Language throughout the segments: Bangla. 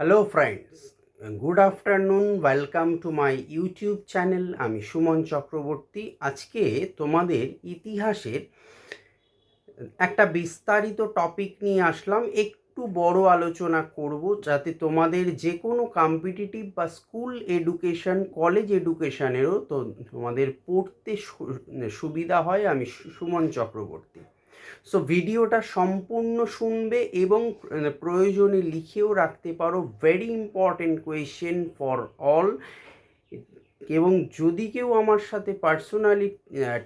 Hello friends, good afternoon. Welcome to my YouTube channel. আমি সুমন চক্রবর্তী। আজকে তোমাদের ইতিহাসের একটা বিস্তারিত টপিক নিয়ে আসলাম। একটু বড় আলোচনা করব যাতে তোমাদের যে কোনো কম্পিটিটিভ বা স্কুল এডুকেশন, কলেজ এডুকেশনেরও তো তোমাদের পড়তে সুবিধা হয়। আমি সুমন চক্রবর্তী। সো ভিডিওটা সম্পূর্ণ শুনবে এবং প্রয়োজনে লিখেও রাখতে পারো। Very important question for all. এবং যদি কেউ আমার সাথে পার্সোনালি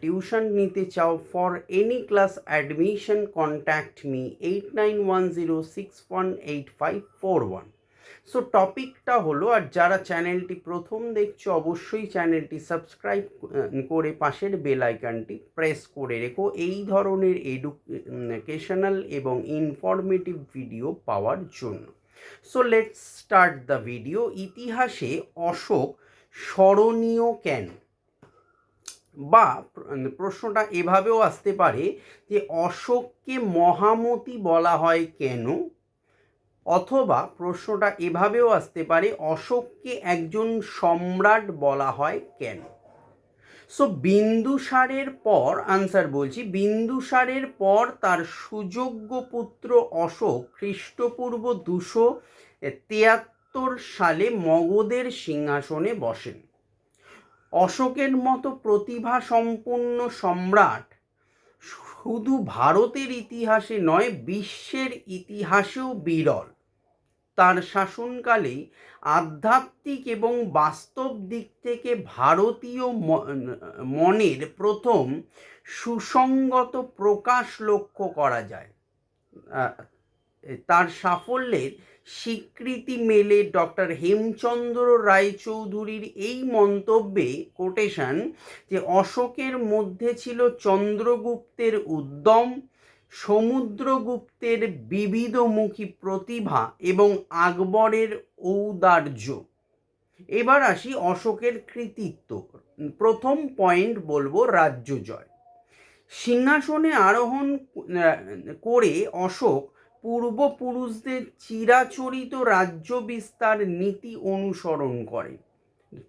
টিউশন নিতে চাও, for any class admission contact me 8910618541। So টপিকটা হলো, আর যারা চ্যানেলটি প্রথম দেখছো অবশ্যই চ্যানেলটি সাবস্ক্রাইব করে পাশের বেল আইকনটি প্রেস করে রেখো এই ধরনের এডুকেশনাল এবং ইনফরমেটিভ ভিডিও পাওয়ার জন্য। So let's start the video. ইতিহাসে অশোক স্মরণীয় কেন? বা প্রশ্নটা এভাবেও আসতে পারে যে অশোককে মহামতি বলা হয় কেন? অথবা প্রশ্নটা এভাবেও আসতে পারে অশোককে একজন সম্রাট বলা হয় কেন? সো বিন্দুসারের পর আনসার বলছি, বিন্দুসারের পর তার সুযোগ্য পুত্র অশোক খ্রিস্টপূর্ব 273 সালে মগধের সিংহাসনে বসেন। অশোকের মতো প্রতিভা সম্পন্ন সম্রাট শুধু ভারতের ইতিহাসে নয়, বিশ্বের ইতিহাসেও বিরল। তার শাসনকালে আধ্যাত্মিক এবং বাস্তব দিক থেকে ভারতীয় মনের প্রথম সুসংগত প্রকাশ লক্ষ্য করা যায়। তার সাফল্যের স্বীকৃতি মেলে ডক্টর হেমচন্দ্র রায়চৌধুরীর এই মন্তব্যে, কোটেশন, যে অশোকের মধ্যে ছিল চন্দ্রগুপ্তের উদ্যম, সমুদ্রগুপ্তের বিবিধমুখী প্রতিভা এবং আকবরের ঔদার্য। এবার আসি অশোকের কৃতিত্ব। প্রথম পয়েন্ট বলবো রাজ্য জয়। সিংহাসনে আরোহণ করে অশোক পূর্বপুরুষদের চিরাচরিত রাজ্য বিস্তার নীতি অনুসরণ করেন।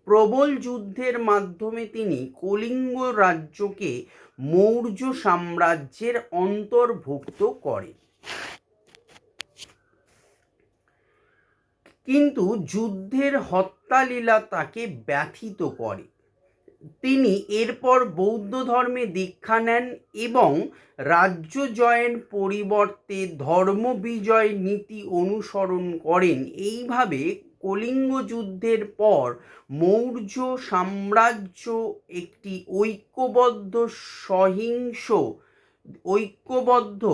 প্রবল যুদ্ধের মাধ্যমে তিনি কলিঙ্গ রাজ্যকে মৌর্য সাম্রাজ্যের অন্তর্ভুক্ত করেন। কিন্তু যুদ্ধের হত্যালীলা তাকে ব্যথিত করে। তিনি এরপর বৌদ্ধ ধর্মে দীক্ষা নেন এবং রাজ্য জয়ের পরিবর্তে ধর্ম বিজয় নীতি অনুসরণ করেন। এইভাবে কলিঙ্গ যুদ্ধের পর মৌর্য সাম্রাজ্য একটি ঐক্যবদ্ধ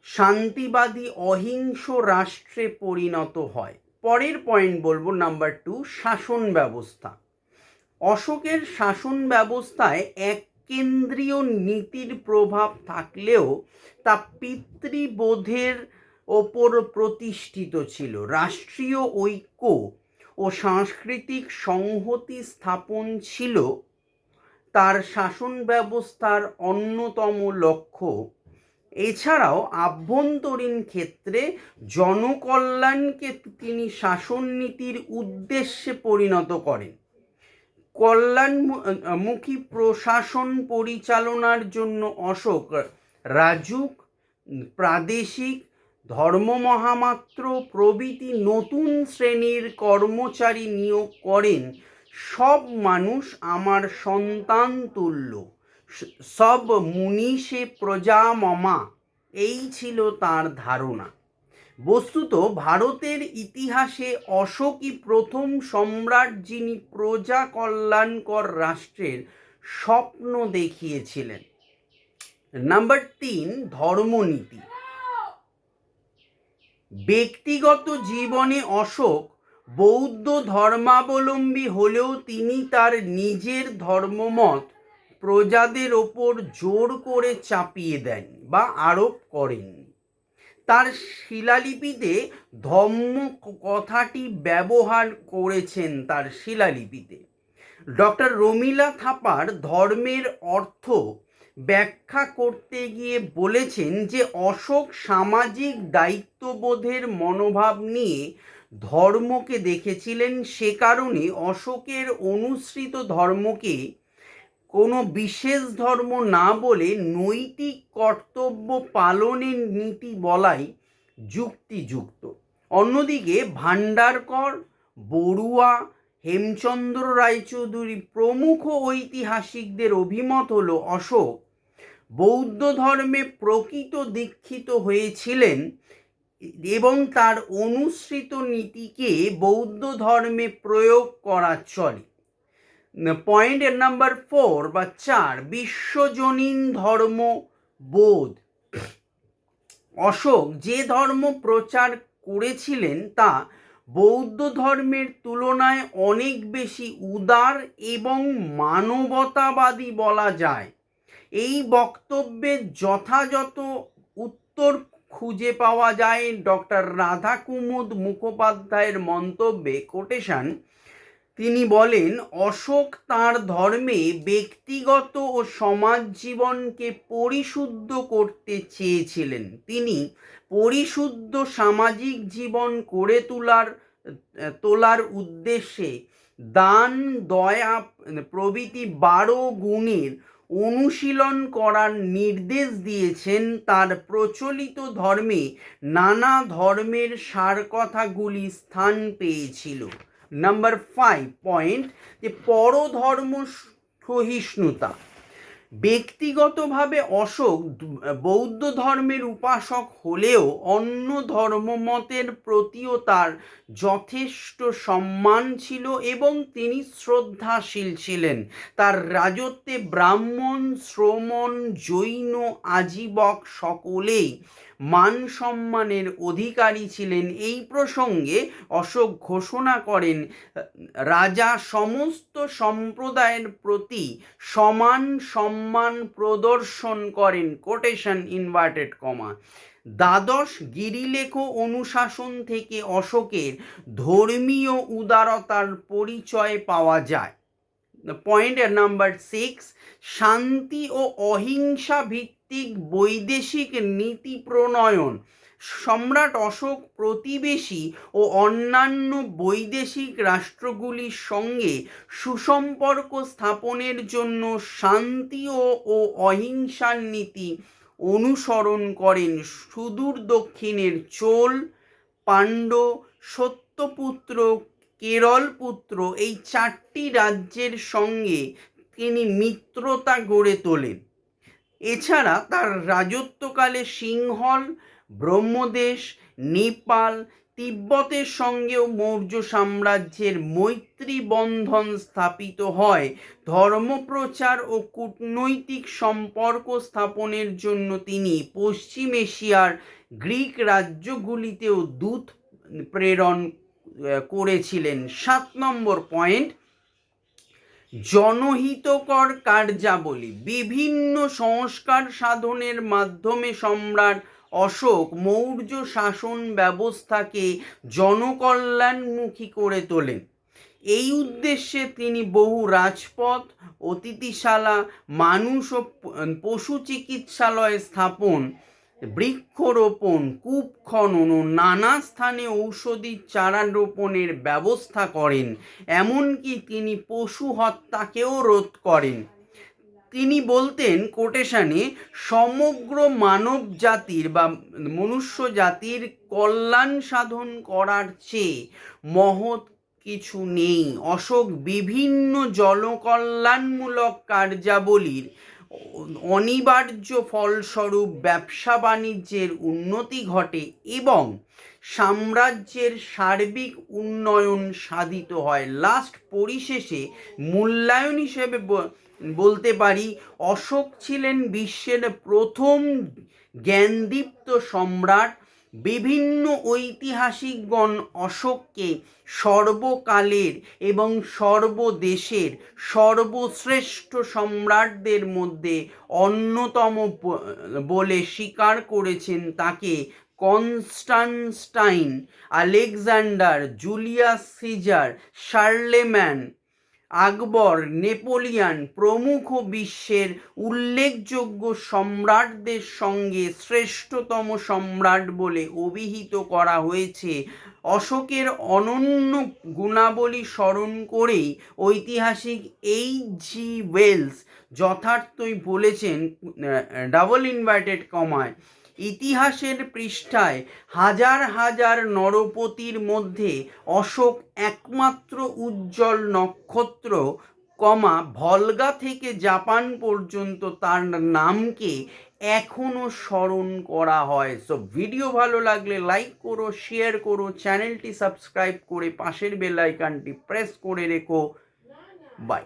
শান্তিবাদী অহিংস রাষ্ট্রে পরিণত হয়। পরের পয়েন্ট বলবো নাম্বার 2, শাসন ব্যবস্থা। অশোকের শাসন ব্যবস্থায় এক কেন্দ্রীয় নীতির প্রভাব থাকলেও তা পিতৃবোধের ওপর প্রতিষ্ঠিত ছিল। রাষ্ট্রীয় ঐক্য ও সাংস্কৃতিক সংহতি স্থাপন ছিল তার শাসন ব্যবস্থার অন্যতম লক্ষ্য। এছাড়াও আভ্যন্তরীণ ক্ষেত্রে জনকল্যাণকে তিনি শাসননীতির উদ্দেশ্যে পরিণত করেন। কল্যাণমুখী প্রশাসন পরিচালনার জন্য অশোক রাজুক, প্রাদেশিক, ধর্মমহামাত্র প্রভৃতি নতুন শ্রেণীর কর্মচারী নিয়োগ করেন। সব মানুষ আমার সন্তান তুল্য, সব মুনিষে প্রজা মমা, এই ছিল তার ধারণা। বস্তুত ভারতের ইতিহাসে অশোকই প্রথম সম্রাট যিনি প্রজা কল্যাণকর রাষ্ট্রের স্বপ্ন দেখিয়েছিলেন। নাম্বার 3, ধর্মনীতি। ব্যক্তিগত জীবনে অশোক বৌদ্ধ ধর্মাবলম্বী হলেও তিনি তার নিজের ধর্মমত প্রজাদের ওপর জোর করে চাপিয়ে দেন বা আরোপ করেন। তার শিলালিপিতে ধম্ম কথাটি ব্যবহার করেছেন। তার শিলালিপিতে ডক্টর রমিলা থাপার ধর্মের অর্থ ব্যাখ্যা করতে গিয়ে বলেছেন যে অশোক সামাজিক দায়িত্ববোধের মনোভাব নিয়ে ধর্মকে দেখেছিলেন। সে কারণে অশোকের অনুসৃত ধর্মকে কোনো বিশেষ ধর্ম না বলে নৈতিক কর্তব্য পালনের নীতি বলাই যুক্তিযুক্ত। অন্যদিকে ভান্ডারকর, বড়ুয়া, হেমচন্দ্র রায়চৌধুরী প্রমুখ ঐতিহাসিকদের অভিমত হল অশোক বৌদ্ধ ধর্মে প্রকৃত দীক্ষিত হয়েছিলেন এবং তার অনুসৃত নীতিকে বৌদ্ধ ধর্মে প্রয়োগ করা চলে। পয়েন্ট নাম্বার 4 বা 4, বিশ্বজনীন ধর্মবোধ। অশোক যে ধর্ম প্রচার করেছিলেন তা বৌদ্ধ ধর্মের তুলনায় অনেক বেশি উদার এবং মানবতাবাদী বলা যায়। এই বক্তব্যের যথাযথ উত্তর খুঁজে পাওয়া যায় ডক্টর রাধাকুমুদ মুখোপাধ্যায়ের মন্তব্যে। কোটেশন, তিনি বলেন, অশোক তাঁর ধর্মে ব্যক্তিগত ও সমাজ জীবনকে পরিশুদ্ধ করতে চেয়েছিলেন। তিনি পরিশুদ্ধ সামাজিক জীবন করে তোলার উদ্দেশ্যে দান, দয়া প্রভৃতি 12 গুণের অনুশীলন করার নির্দেশ দিয়েছেন। তার প্রচলিত ধর্মে নানা ধর্মের সারকথাগুলি স্থান পেয়েছিল। নাম্বার 5 পয়েন্ট, যে পরধর্ম সহিষ্ণুতা। ব্যক্তিগতভাবে অশোক বৌদ্ধ ধর্মের উপাসক হলেও অন্য ধর্মমতের প্রতিও তার যথেষ্ট সম্মান ছিল এবং তিনি শ্রদ্ধাশীল ছিলেন। তার রাজত্বে ব্রাহ্মণ, শ্রমণ, জৈন, আজীবক সকলেই মান সম্মানের অধিকারী ছিলেন। এই প্রসঙ্গে অশোক ঘোষণা করেন, রাজা সমস্ত সম্প্রদায়ের প্রতি সমান সম্মান প্রদর্শন করেন। Quotation inverted comma. দ্বাদশ গিরিলেখ অনুশাসন থেকে অশোকের ধর্মীয় উদারতার পরিচয় পাওয়া যায়। পয়েন্ট নাম্বার 6, শান্তি ও অহিংসা ভিত্তিক বৈদেশিক নীতি প্রণয়ন। সম্রাট অশোক প্রতিবেশী ও অন্যান্য বৈদেশিক রাষ্ট্রগুলির সঙ্গে সুসম্পর্ক স্থাপনের জন্য শান্তি ও অহিংসার নীতি অনুসরণ করেন। সুদূর দক্ষিণের চোল, পাণ্ড্য, সত্যপুত্র, কেরলপুত্র এই 4টি রাজ্যের সঙ্গে তিনি মিত্রতা গড়ে তোলেন। এছাড়া তার রাজত্বকালে সিংহল, ব্রহ্মদেশ, নেপাল, তিব্বতের সঙ্গেও মৌর্য সাম্রাজ্যের মৈত্রী বন্ধন স্থাপিত হয়। ধর্মপ্রচার ও কূটনৈতিক সম্পর্ক স্থাপনের জন্য তিনি পশ্চিম এশিয়ার গ্রিক রাজ্যগুলিতেও দূত প্রেরণ করেছিলেন। 7 নম্বর পয়েন্ট, জনহিতকর কার্যাবলী। বিভিন্ন সংস্কার সাধনের মাধ্যমে সম্রাট অশোক মৌর্য শাসন ব্যবস্থাকে জনকল্যাণমুখী করে তোলেন। এই উদ্দেশ্যে তিনি বহু রাজপথ, অতিথিশালা, মানুষ ও পশু চিকিৎসালয় স্থাপন, বৃক্ষরোপণ, কূপ খনন ও নানা স্থানে ঔষধি চারা রোপণের ব্যবস্থা করেন। এমনকি তিনি পশু হত্যাকেও রোধ করেন। তিনি বলতেন, কোটেশনে, সমগ্র মানব জাতির বা মনুষ্য জাতির কল্যাণ সাধন করার চেয়ে মহৎ কিছু নেই। অশোক বিভিন্ন জনকল্যাণমূলক কার্যাবলীর অনিবার্য ফলস্বরূপ ব্যবসা বাণিজ্যের উন্নতি ঘটে এবং সাম্রাজ্যের সার্বিক উন্নয়ন সাধিত হয়। লাস্ট পরিশেষে মূল্যায়ন হিসেবে বলতে পারি, অশোক ছিলেন বিশ্বের প্রথম জ্ঞানদীপ্ত সম্রাট। বিভিন্ন ঐতিহাসিকগণ অশোককে সর্বকালের এবং সর্বদেশের সর্বশ্রেষ্ঠ সম্রাটদের মধ্যে অন্যতম বলে স্বীকার করেছেন। তাকে কনস্টানটাইন, আলেকজান্ডার, জুলিয়াস সিজার, শার্লেম্যান, আকবর, নেপোলিয়ন প্রমুখ বিশ্বের উল্লেখযোগ্য সম্রাটদের সঙ্গে শ্রেষ্ঠতম সম্রাট বলে অভিহিত করা হয়েছে। অশোকের অনন্য গুণাবলী স্মরণ করেই ঐতিহাসিক এইচ.জি. ওয়েলস যথার্থই বলেছেন, ডাবল ইনভার্টেড কমায়, ইতিহাসের পৃষ্ঠায় হাজার হাজার নরপতির মধ্যে অশোক একমাত্র উজ্জ্বল নক্ষত্র, ভলগা থেকে জাপান পর্যন্ত তার নামকে এখনো স্মরণ করা হয়। সো ভিডিও ভালো লাগলে লাইক করো, শেয়ার করো, চ্যানেলটি সাবস্ক্রাইব করে পাশের বেল আইকনটি প্রেস করে রেখো। বাই।